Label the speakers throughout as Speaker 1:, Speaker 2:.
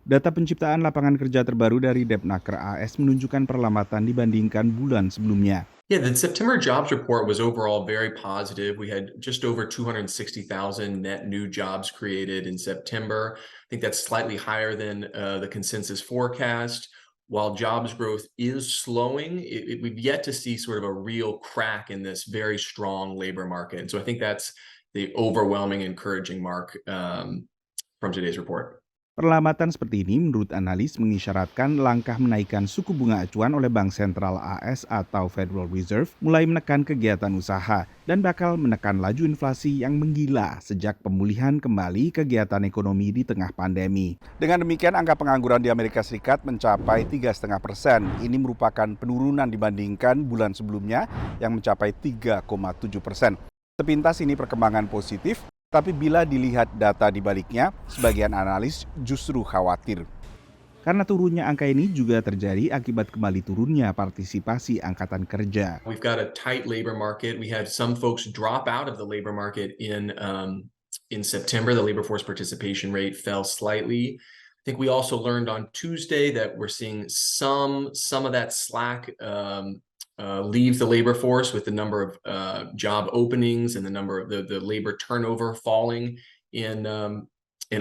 Speaker 1: Data penciptaan lapangan kerja terbaru dari Depnaker AS menunjukkan perlambatan dibandingkan bulan sebelumnya.
Speaker 2: Yeah, the September jobs report was overall very positive. We had just over 260,000 net new jobs created in September. I think that's slightly higher than the consensus forecast. While jobs growth is slowing, we've yet to see sort of a real crack in this very strong labor market. And so I think that's the overwhelming encouraging mark from today's report.
Speaker 1: Perlambatan seperti ini menurut analis mengisyaratkan langkah menaikkan suku bunga acuan oleh Bank Sentral AS atau Federal Reserve mulai menekan kegiatan usaha dan bakal menekan laju inflasi yang menggila sejak pemulihan kembali kegiatan ekonomi di tengah pandemi. Dengan demikian, angka pengangguran di Amerika Serikat mencapai 3,5%. Ini merupakan penurunan dibandingkan bulan sebelumnya yang mencapai 3,7%. Sepintas ini perkembangan positif. Tapi bila dilihat data di baliknya, sebagian analis justru khawatir. Karena turunnya angka ini juga terjadi akibat kembali turunnya partisipasi angkatan kerja.
Speaker 2: We've got a tight labor market. We had some folks drop out of the labor market in September. The labor force participation rate fell slightly. I think we also learned on Tuesday that we're seeing some of that slack leave the labor force with the number of job openings and the number of the labor turnover falling in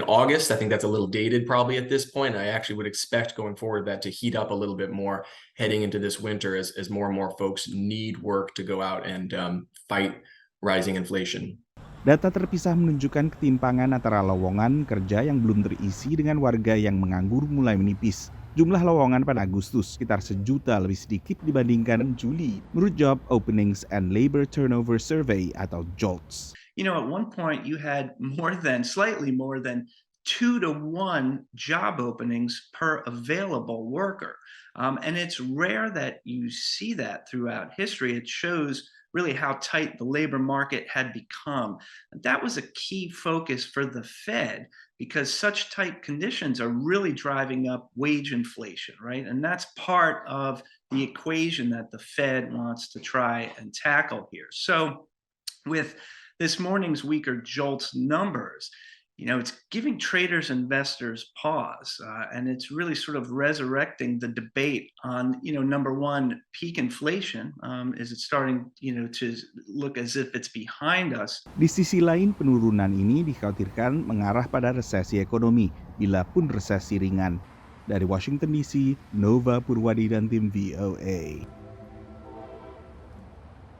Speaker 2: August. I think that's a little dated probably at this point. I actually would expect going forward that to heat up a little bit more heading into this winter as more and more folks need work to go out and fight rising inflation.
Speaker 1: Data terpisah menunjukkan ketimpangan antara lowongan kerja yang belum terisi dengan warga yang menganggur mulai menipis. Jumlah lowongan pada Agustus sekitar 1 juta lebih sedikit dibandingkan Juli, menurut Job Openings and Labor Turnover Survey atau JOLTS.
Speaker 3: You know, at one point you had slightly more than 2-to-1 job openings per available worker. And it's rare that you see that throughout history. It shows really how tight the labor market had become. That was a key focus for the Fed because such tight conditions are really driving up wage inflation, right? And that's part of the equation that the Fed wants to try and tackle here. So with this morning's weaker JOLTS numbers, you know, it's giving traders, investors pause, and it's really sort of resurrecting the debate on, you know, number one, peak inflation. Is it starting, you know, to look as if it's behind us?
Speaker 1: Di sisi lain, penurunan ini dikhawatirkan mengarah pada resesi ekonomi, bila pun resesi ringan. Dari Washington DC, Nova Purwadi dan tim VOA.